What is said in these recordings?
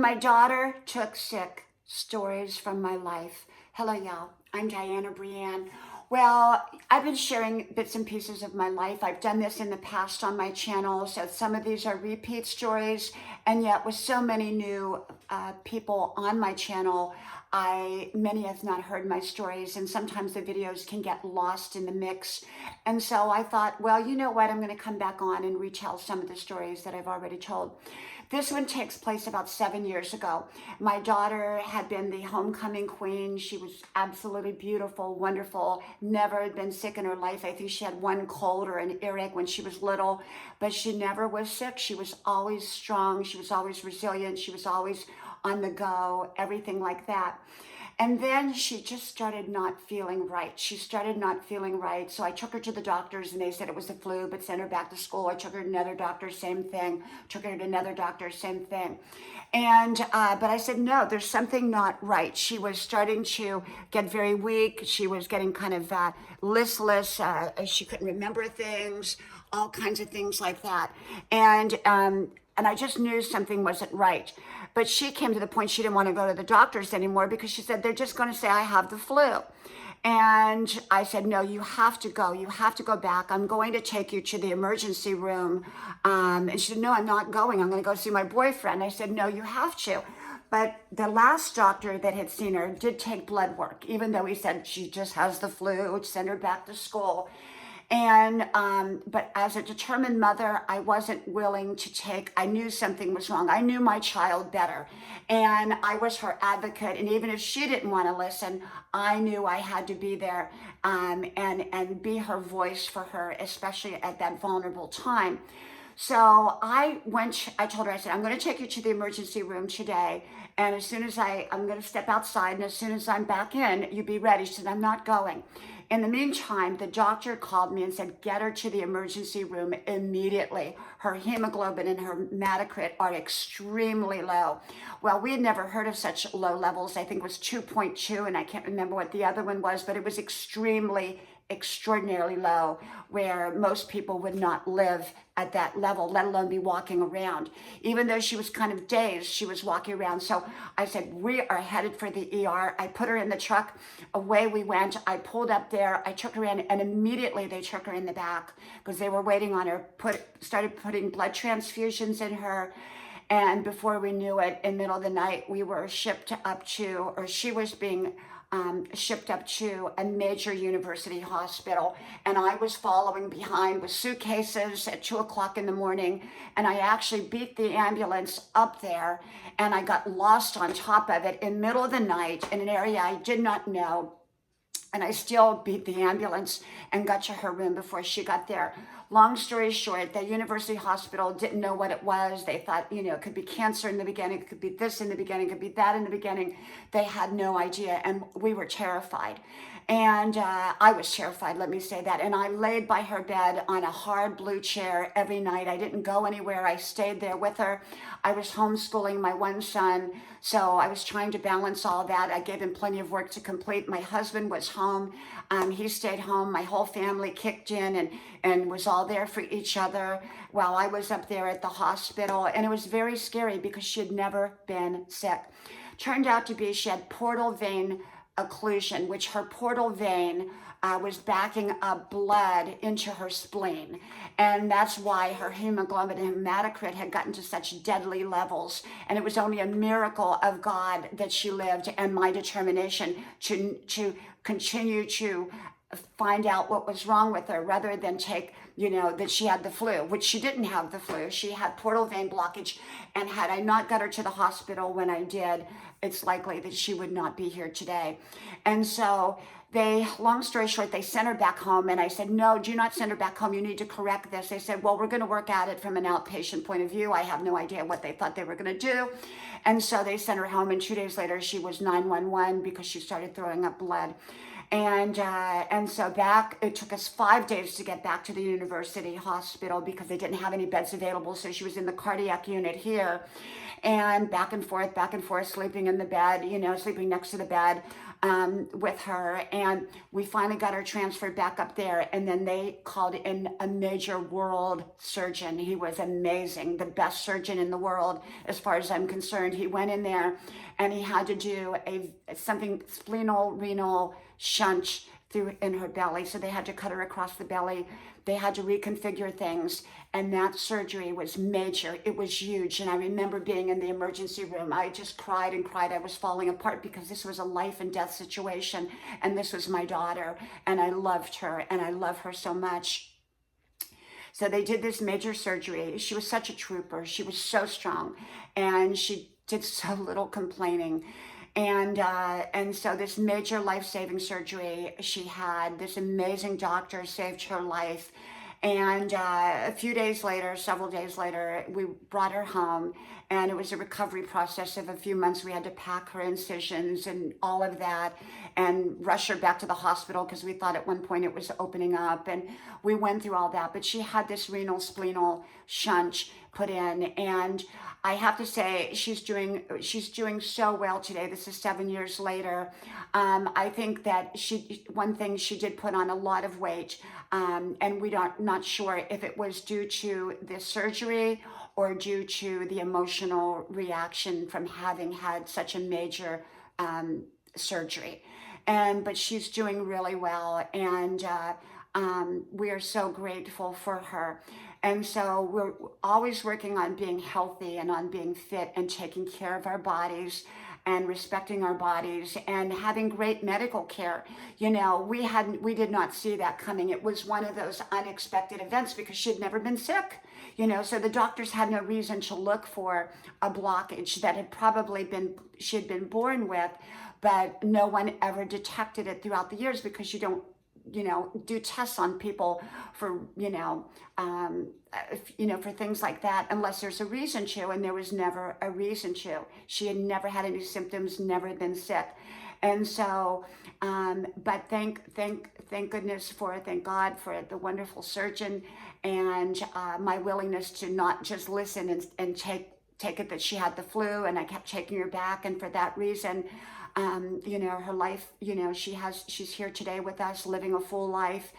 My daughter took sick. Stories from my life. Hello, y'all. I'm Diana Brianne. Well, I've been sharing bits and pieces of my life. I've done this in the past on my channel, so some of these are repeat stories, and yet with so many new people on my channel, many have not heard my stories, and sometimes the videos can get lost in the mix. And so I thought, well, you know what? I'm going to come back on and retell some of the stories that I've already told. This one takes place about 7 years ago. My daughter had been the homecoming queen. She was absolutely beautiful, wonderful, never had been sick in her life. I think she had one cold or an earache when she was little, but she never was sick. She was always strong. She was always resilient. She was always on the go, everything like that. And then she just started not feeling right. She started not feeling right. So I took her to the doctors and they said it was the flu, but sent her back to school. I took her to another doctor, same thing. Took her to another doctor, same thing. And, but I said, no, there's something not right. She was starting to get very weak. She was getting kind of listless. She couldn't remember things, all kinds of things like that. And I just knew something wasn't right. But she came to the point she didn't want to go to the doctors anymore because she said, they're just going to say I have the flu. And I said, no, you have to go. You have to go back. I'm going to take you to the emergency room. And she said, no, I'm not going. I'm going to go see my boyfriend. I said, no, you have to. But the last doctor that had seen her did take blood work, even though he said she just has the flu, send her back to school. And, but as a determined mother, I wasn't willing to I knew something was wrong. I knew my child better, and I was her advocate. And even if she didn't want to listen, I knew I had to be there, and be her voice for her, especially at that vulnerable time. So I told her, I said, I'm going to take you to the emergency room today. And as soon as I'm going to step outside, and as soon as I'm back in, you be ready. She said, I'm not going. In the meantime, the doctor called me and said, get her to the emergency room immediately. Her hemoglobin and her hematocrit are extremely low. Well, we had never heard of such low levels. I think it was 2.2, and I can't remember what the other one was, but it was extraordinarily low, where most people would not live at that level, let alone be walking around. Even though she was kind of dazed, she was walking around. So I said, we are headed for the ER. I put her in the truck. Away we went. I pulled up there. I took her in, and immediately they took her in the back because they were waiting on her, started putting blood transfusions in her. And before we knew it, in the middle of the night, we were shipped up to, or she was being shipped up to a major university hospital, and I was following behind with suitcases at 2:00 in the morning, and I actually beat the ambulance up there, and I got lost on top of it in the middle of the night in an area I did not know. And I still beat the ambulance and got to her room before she got there. Long story short, the university hospital didn't know what it was. They thought, it could be cancer in the beginning, it could be this in the beginning, it could be that in the beginning. They had no idea, and we were terrified. And I was terrified, let me say that. And I laid by her bed on a hard blue chair every night. I didn't go anywhere. I stayed there with her. I was homeschooling my one son, so I was trying to balance all that. I gave him plenty of work to complete. My husband was home. He stayed home. My whole family kicked in and was all there for each other while I was up there at the hospital. And it was very scary because she had never been sick. Turned out to be she had portal vein occlusion, which her portal vein was backing up blood into her spleen. And that's why her hemoglobin and hematocrit had gotten to such deadly levels. And it was only a miracle of God that she lived, and my determination to continue to find out what was wrong with her rather than take, that she had the flu, which she didn't have the flu. She had portal vein blockage. And had I not got her to the hospital when I did, it's likely that she would not be here today. And so long story short, they sent her back home, and I said, no, do not send her back home. You need to correct this. They said, well, we're going to work at it from an outpatient point of view. I have no idea what they thought they were going to do. And so they sent her home, and 2 days later, she was 911 because she started throwing up blood. And so it took us 5 days to get back to the university hospital because they didn't have any beds available. So she was in the cardiac unit here. and back and forth, sleeping in the bed, sleeping next to the bed with her. And we finally got her transferred back up there. And then they called in a major world surgeon. He was amazing, the best surgeon in the world, as far as I'm concerned. He went in there and he had to do something spleanal renal shunt in her belly. So they had to cut her across the belly. They had to reconfigure things. And that surgery was major. It was huge. And I remember being in the emergency room. I just cried and cried. I was falling apart because this was a life and death situation. And this was my daughter. And I loved her. And I love her so much. So they did this major surgery. She was such a trooper. She was so strong. And she did so little complaining. And so this major life-saving surgery she had, this amazing doctor saved her life. And a few days later, several days later, we brought her home, and it was a recovery process of a few months. We had to pack her incisions and all of that and rush her back to the hospital because we thought at one point it was opening up, and we went through all that. But she had this renal spleanal shunt put in, and I have to say she's doing so well today. This is 7 years later. I think that one thing she did put on a lot of weight, and we not sure if it was due to the surgery or due to the emotional reaction from having had such a major surgery. But she's doing really well, and we are so grateful for her. And so we're always working on being healthy and on being fit and taking care of our bodies and respecting our bodies and having great medical care. We did not see that coming. It was one of those unexpected events because she'd never been sick. So the doctors had no reason to look for a blockage that she had been born with, but no one ever detected it throughout the years because you don't do tests on people for, for things like that unless there's a reason to, and there was never a reason to. She had never had any symptoms, never been sick. And so, but thank God for the wonderful surgeon and my willingness to not just listen and take it that she had the flu, and I kept taking her back. And for that reason, her life, she's here today with us, living a full life.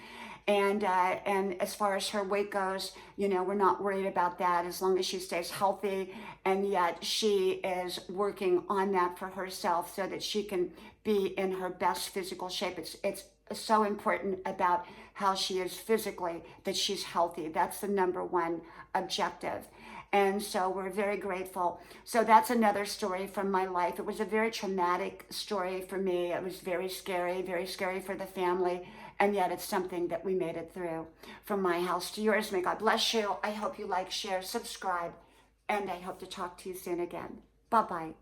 And as far as her weight goes, we're not worried about that as long as she stays healthy. And yet she is working on that for herself so that she can be in her best physical shape. It's so important about how she is physically, that she's healthy. That's the number one objective. And so we're very grateful. So that's another story from my life. It was a very traumatic story for me. It was very scary for the family. And yet it's something that we made it through. From my house to yours, may God bless you. I hope you like, share, subscribe, and I hope to talk to you soon again. Bye-bye.